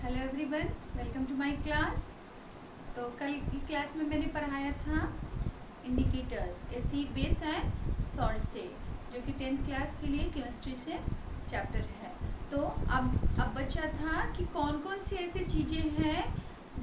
Hello everyone, welcome to my class. तो कल की क्लास में मैंने पढ़ाया था indicators acid base and salt से, जो कि 10th क्लास के लिए केमिस्ट्री से चैप्टर है। तो अब बचा था कि कौन कौन सी ऐसी चीज़ें हैं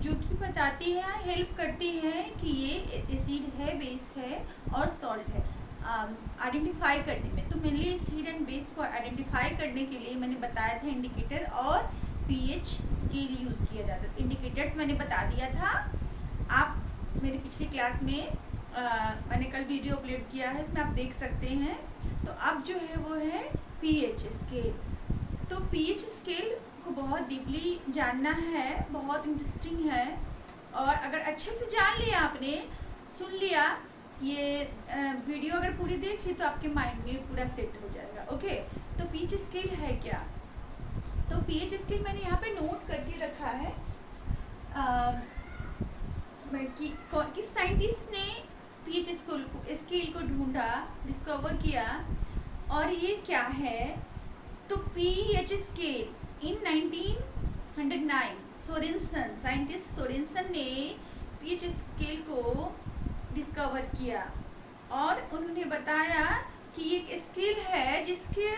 जो कि बताती है, हेल्प करती है कि ये एसिड है, बेस है और सॉल्ट है आइडेंटिफाई करने में। तो मेनली एसिड एंड बेस को आइडेंटिफाई करने के लिए मैंने बताया था इंडिकेटर और पीएच स्केल यूज़ किया जाता है। इंडिकेटर्स मैंने बता दिया था, आप मेरी पिछली क्लास में मैंने कल वीडियो अपलोड किया है, उसमें आप देख सकते हैं। तो अब जो है वो है पीएच स्केल। तो पीएच स्केल को बहुत डीपली जानना है, बहुत इंटरेस्टिंग है। और अगर अच्छे से जान लिया, आपने सुन लिया ये वीडियो, अगर पूरी देख ली तो आपके माइंड में पूरा सेट हो जाएगा। ओके, तो पीएच स्केल है क्या? तो पीएच स्केल मैंने यहाँ पे नोट करके रखा है कि किस साइंटिस्ट ने पीएच स्केल को ढूंढा, डिस्कवर किया और ये क्या है। तो pH scale in 1909 scientist Sorensen ने पीएच स्केल को डिस्कवर किया और उन्होंने बताया कि एक स्केल है जिसके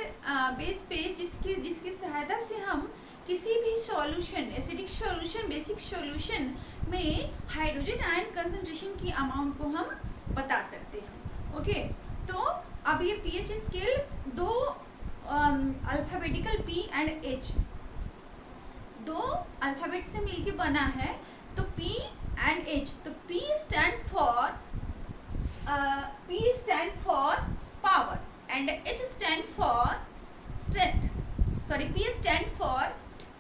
बेस पे जिसकी सहायता से हम किसी भी solution, acidic solution, basic solution में हाइड्रोजन आयन कंसंट्रेशन की अमाउंट को हम बता सकते हैं। ओके, तो अब ये पीएच स्केल दो अल्फाबेटिकल पी एंड एच, दो अल्फाबेट से मिलके बना है। तो पी एंड एच, तो P stand for power and H stand for strength. P stand for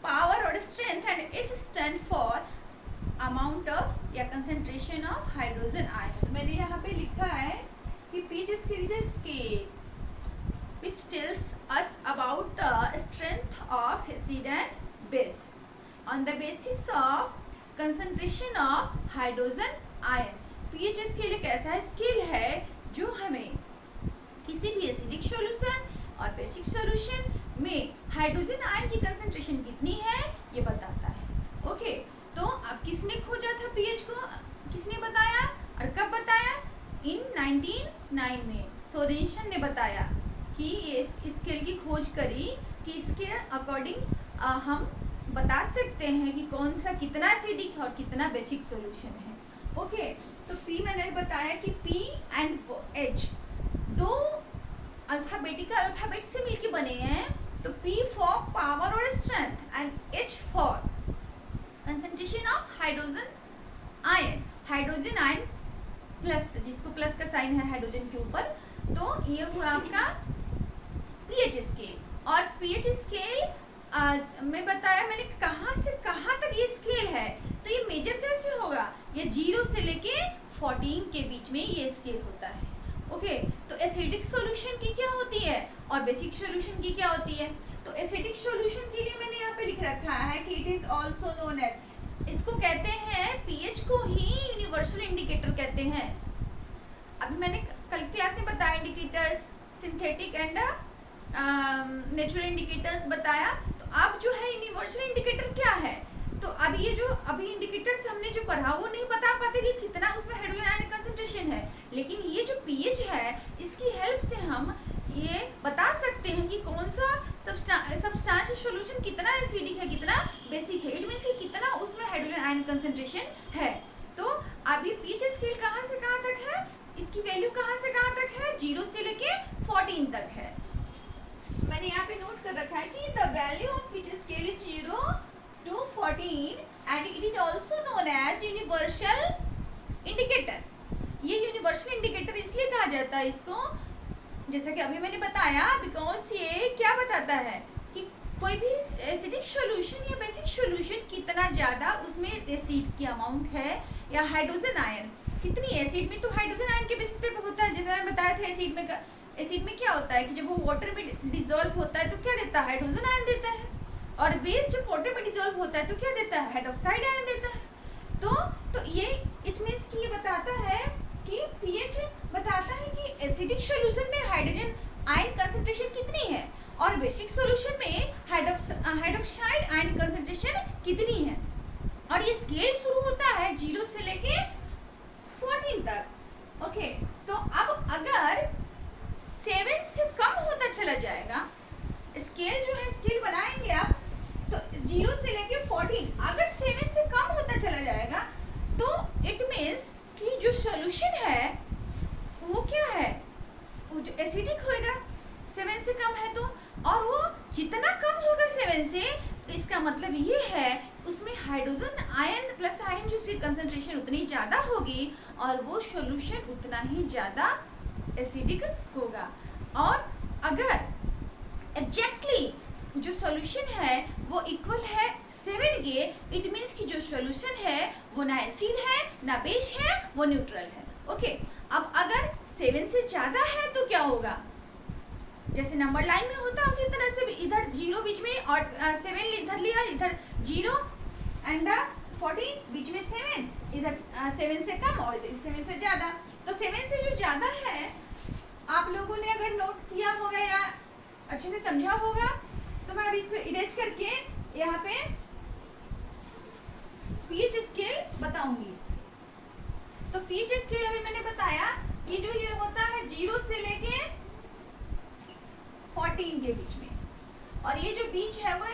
power or strength and H stand for amount of या concentration of hydrogen ion. मैंने यहाँ पे लिखा है कि pH scale is a scale which tells us about the strength of acid and base on the basis of concentration of hydrogen ion. pH scale एक ऐसा scale है जो हमें किसी भी एसिडिक सॉल्यूशन और बेसिक सॉल्यूशन में हाइड्रोजन आयन की कंसंट्रेशन कितनी है ये बताता है। ओके, तो अब किसने खोजा था पीएच को, किसने बताया और कब बताया? इन 1909 में सोरेनसन ने बताया कि ये स्केल की खोज करी कि इसके अकॉर्डिंग हम बता सकते हैं कि कौन सा कितना एसिडिक और कितना बेसिक सॉल्यूशन है। ओके, तो पी मैंने बताया कि पी एंड एच दो अल्फाबेट से मिलके बने हैं। तो P फॉर पावर और strength and H for concentration of hydrogen ion plus, जिसको प्लस का साइन है हाइड्रोजन के ऊपर। तो ये हुआ आपका पीएच स्केल। और पीएच स्केल में बताया मैंने कहाँ से कहाँ तक ये स्केल है। तो ये मेजर कैसे होगा? ये 0 से लेके 14 के बीच में ये स्केल होता है। ओके, तो एसिडिक सॉल्यूशन की क्या होती है और बेसिक सॉल्यूशन की क्या होती है? तो एसिडिक सॉल्यूशन के लिए मैंने यहाँ पे लिख रखा है कि it is also known as, इसको कहते हैं, पीएच को ही यूनिवर्सल इंडिकेटर कहते हैं। अभी मैंने कल क्लास में बताया indicators, synthetic and natural indicators बताया। तो अब जो है यूनिवर्सल इंडिकेटर क्या है? तो अब ये जो अभी इंडिकेटर्स हमने जो पढ़ा वो नहीं बता पाते कि कितना उसमें हाइड्रोजन आयन कंसंट्रेशन है, लेकिन ये जो पीएच है इसकी हेल्प से हम ये बता सकते हैं कि कौन सा सब्सटेंशियल सॉल्यूशन कितना एसिडिक है, कितना बेसिक है, इनमें से कितना उसमें हाइड्रोजन आयन कंसंट्रेशन है। तो अभी पीएच स्केल कहाँ से कहाँ तक है, इसकी वैल्यू कहाँ से कहाँ तक है? 0 से लेके 14 तक है। मैंने यहाँ पे नोट कर रखा है कि the value of pH scale is 0 to 14 and it is also known as universal indicator. ये यूनिवर्सल इंडिकेटर इसलिए कहा जाता है इसको, जैसा कि अभी मैंने बताया, बिकॉज ये क्या बताता है कि कोई भी एसिडिक सॉल्यूशन या बेसिक सॉल्यूशन कितना ज़्यादा उसमें एसिड की अमाउंट है या हाइड्रोजन आयन कितनी। एसिड में तो हाइड्रोजन आयन के बेसिस पे होता है, जैसा मैं बताया था। एसिड में क्या होता है कि जब वो वाटर में डिजोल्व होता है तो क्या देता है? हाइड्रोजन आयन देता है। और बेस जब वाटर में डिजोल्व होता है तो क्या देता है? हाइड्रोक्साइड आयन देता है। तो ये इट मींस कि ये बताता है कि पीएच बताता है कि एसिडिक सॉल्यूशन में हाइड्रोजन आयन कंसंट्रेशन कितनी है और बेसिक सॉल्यूशन में हाइड्रोक्साइड आयन कंसंट्रेशन कितनी 0 से लेके 14 अगर 7 से कम होता चला जाएगा तो इट मीन्स कि जो सॉल्यूशन है वो क्या है, वो जो एसिडिक होएगा 7 से कम है तो, और वो जितना कम होगा 7 से इसका मतलब ये है उसमें हाइड्रोजन आयन प्लस आयन जो उसकी कंसंट्रेशन उतनी ज़्यादा होगी और वो सॉल्यूशन उतना ही ज़्यादा एसिडिक होगा। और अगर एग्जैक्टली जो सॉल्यूशन है वो इक्वल है 7 के, इट मीन्स कि जो सॉल्यूशन है वो ना एसिड है ना बेस है, वो न्यूट्रल है। ओके, अब अगर 7 से ज़्यादा है तो क्या होगा, जैसे नंबर लाइन में होता है उसी तरह से इधर 0 बीच में और 7 इधर लिया, इधर 0 एंड 14 बीच में 7, इधर 7 से कम और इधर 7 से ज़्यादा। तो 7 से जो ज़्यादा है आप लोगों ने अगर नोट किया होगा या अच्छे से समझा होगा तो मैं अभी इसको इरेज करके यहाँ पे पीएच स्केल बताऊंगी। तो पीएच स्केल अभी मैंने बताया कि जो ये होता है 0 से लेके 14 के बीच में, और ये जो बीच है वो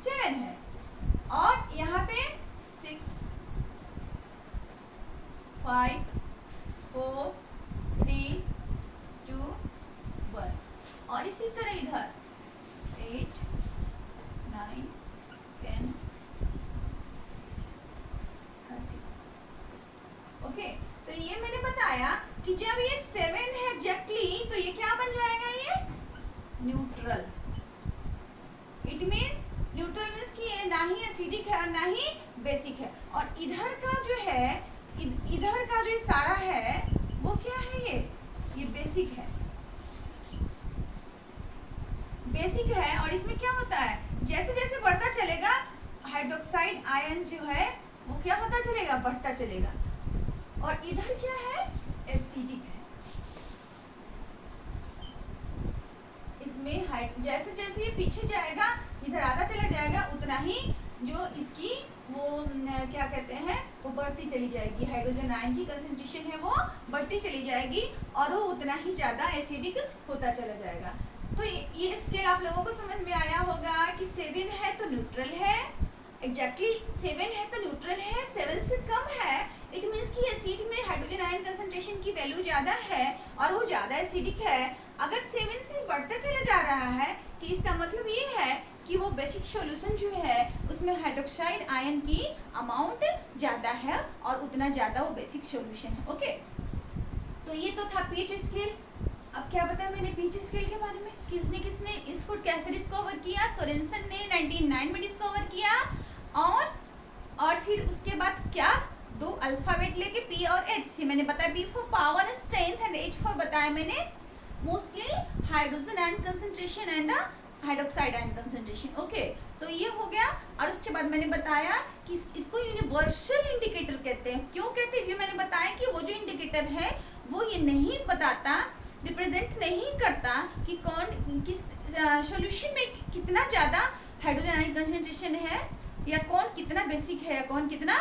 7 है, और यहाँ पे 6 5 4 3 2 1, और इसी तरह इधर 8 9 10 30। ओके, तो ये मैंने बताया कि जब ये 7 है एग्जैक्टली तो ये क्या बन जाएगा, ये neutral. It means neutral means कि ये ना ही एसिडिक है और ना ही बेसिक है। और इधर का जो है इधर का जो सारा है वो क्या है, ये बेसिक है, बेसिक है। और इसमें क्या होता है, जैसे जैसे बढ़ता चलेगा हाइड्रोक्साइड आयन जो है वो क्या होता चलेगा, बढ़ता चलेगा, और इधर क्या है, एसिडिक है। इसमें जैसे जैसे ये पीछे जाएगा, इधर आधा चला जाएगा, उतना ही जो इसकी वो क्या कहते हैं वो बढ़ती चली जाएगी, हाइड्रोजन आयन की कंसंट्रेशन है वो बढ़ती चली जाएगी और वो उतना ही ज़्यादा एसिडिक होता चला जाएगा। तो ये स्केल आप लोगों को समझ में आया होगा कि 7 है तो न्यूट्रल है, एग्जैक्टली 7 है तो न्यूट्रल है, 7 से कम है इट मीन्स कि एसिड में हाइड्रोजन आयन कंसंट्रेशन की वैल्यू ज़्यादा है और वो ज़्यादा एसिडिक है। अगर 7 से बढ़ता चला जा रहा है कि इसका मतलब ये है कि वो बेसिक सॉल्यूशन जो है उसमें हाइड्रोक्साइड आयन की अमाउंट ज़्यादा है और उतना ज़्यादा वो बेसिक सॉल्यूशन है। ओके, तो ये तो था पीएच स्केल। अब क्या बताया मैंने पीएच स्केल के बारे में, किसने किसने इसको कैसे डिस्कवर किया, सोरेनसन ने 1909 में डिस्कवर किया, और फिर उसके बाद क्या, 2 अल्फाबेट लेके पी और एच से मैंने बताया, P for power and strength and H for बताया मैंने mostly hydrogen ion concentration and hydroxide ion concentration. Okay, तो ये हो गया। और उसके बाद मैंने बताया कि इसको यूनिवर्सल इंडिकेटर कहते हैं। क्यों कहते हैं, ये मैंने बताया कि वो जो इंडिकेटर है वो ये नहीं बताता, रिप्रेजेंट नहीं करता कि कौन किस सॉल्यूशन में कितना ज़्यादा हाइड्रोजन आयन कंसंट्रेशन है या कौन कितना बेसिक है या कौन कितना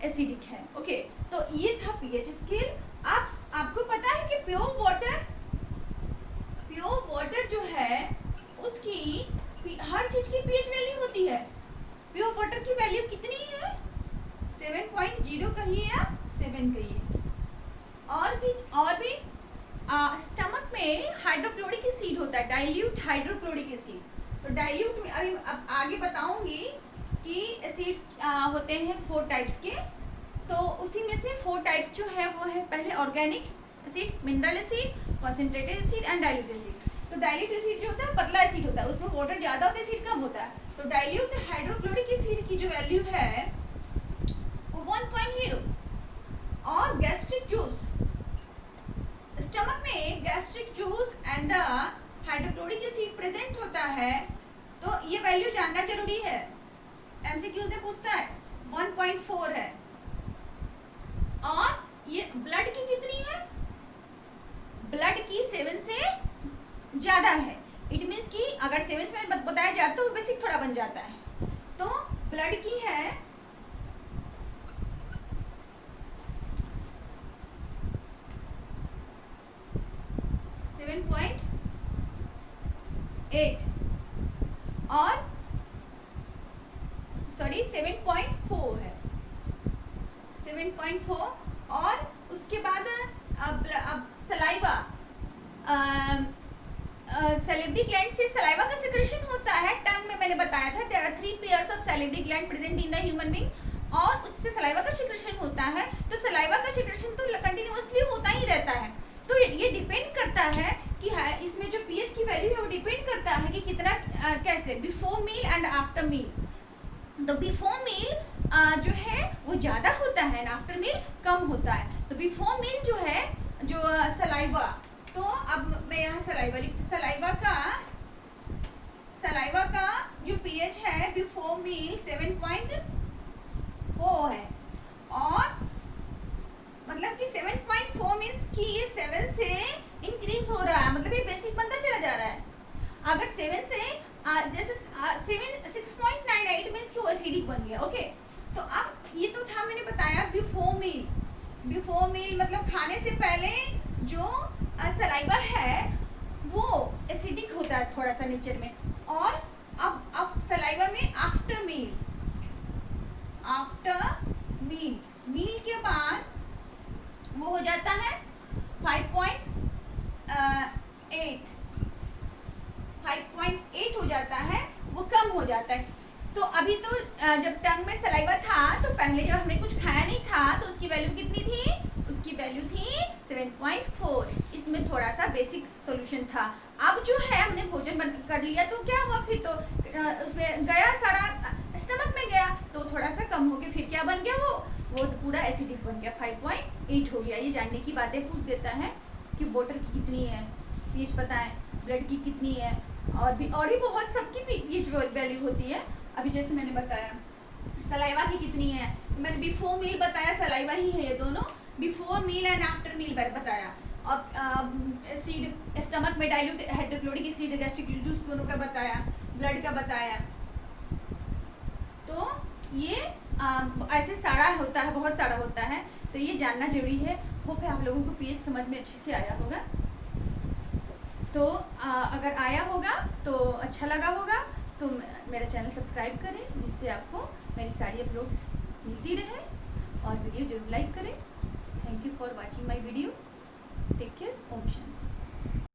एसिडिक है। ओके, तो ये था पीएच स्केल। आपको पता है कि प्योर वाटर जो है उसकी हर चीज की पीएच वैल्यू होती है। प्योर वाटर की वैल्यू कितनी है, 7.0 कहिए या 7 कहिए। और भी स्टमक में हाइड्रोक्लोरिक एसिड होता है, डाइल्यूट हाइड्रोक्लोरिक एसिड। तो डाइल्यूट में अभी अब आगे बताऊंगी कि एसिड होते हैं 4 टाइप्स के। तो उसी में से 4 टाइप्स जो है वो है, पहले organic acid, mineral acid, concentrated acid and dilute acid. तो डाइल्यूट एसिड जो होता है पतला एसिड होता है, उसमें वाटर ज़्यादा होता है, एसिड कम होता है। तो डाइल्यूट हाइड्रोक्लोरिक एसिड की जो वैल्यू है वो 1.0। और गैस्ट्रिक जूस, स्टमक में gastric juice and hydrochloric acid present होता है, तो ये वैल्यू जानना जरूरी है, एमसीक्यू से पूछता है। 1.4 है। और ये ब्लड की कितनी है, ब्लड की 7 से ज़्यादा है। इट मीन्स कि अगर 7 में बताया जाता है तो बेसिक थोड़ा बन जाता है। तो ब्लड की है 7.8 और 7.4 है, 7.4। और उसके बाद अब सलाइवा, सैलिवरी ग्लैंड से सलाइवा का सिक्रेशन होता है। टंग में मैंने बताया था there are 3 pairs of salivary gland present in the human being, और उससे सलाइवा का सिक्रेशन होता है। तो सलाइवा का सिक्रेशन तो कंटिन्यूअसली होता ही रहता है। तो ये डिपेंड करता है कि इसमें जो पीएच की वैल्यू है वो डिपेंड करता है कि कितना कैसे before meal and after meal. तो बिफोर मील जो है वो ज़्यादा होता है एंड आफ्टर मील कम होता है। तो बिफोर मील जो है जो सलाइवा, तो अब मैं यहाँ सलाइवा लिखती हूँ। सलाइवा का जो पीएच है बिफोर मील 7.4 है, और मतलब कि 7.4 मीन्स कि ये 7 से इंक्रीज हो रहा है, मतलब ये बेसिक बनता चला जा रहा है। अगर 7 से जैसे 6.98 मीन्स कि वो एसिडिक बन गया। ओके, तो अब ये तो था मैंने बताया बिफोर मील मतलब खाने से पहले जो सलाइवा है वो एसिडिक होता है थोड़ा सा नेचर में। और अब सलाइवा में आफ्टर मील के बाद वो हो जाता है 5.8 हो जाता है, वो कम हो जाता है। तो अभी तो जब टंग में सलाइवा था तो पहले जब हमने कुछ खाया नहीं था तो उसकी वैल्यू कितनी थी? उसकी वैल्यू थी 7.4। इसमें थोड़ा सा बेसिक सॉल्यूशन था। अब जो है हमने भोजन बंद कर लिया तो क्या हुआ, फिर तो उसमें गया सारा स्टमक में गया तो थोड़ा सा कम हो गया, फिर क्या बन गया वो पूरा एसिडिक बन गया, 5.8 हो गया। ये जानने की बातें पूछ देता है कि वाटर की कितनी है पीएच पता है, ब्लड की कितनी है, और भी बहुत सबकी पीएच वैल्यू होती है। अभी जैसे मैंने बताया सलाइवा की कितनी है, मैंने बिफोर मील बताया, सलाइवा ही है ये दोनों, before meal and after meal बताया। और सीड स्टमक में dilute hydrochloric acid gastric juice दोनों का बताया, ब्लड का बताया। तो ये ऐसे सारा होता है, बहुत सारा होता है, तो ये जानना जरूरी है। होप है आप लोगों को पीएच समझ में अच्छे से आया होगा। तो अगर आया होगा तो अच्छा लगा होगा तो मेरा चैनल सब्सक्राइब करें, जिससे आपको मेरी सारी अपलोड्स मिलती रहे, और वीडियो जरूर लाइक करें। Thank you for watching my video. Take care. ओम शांति।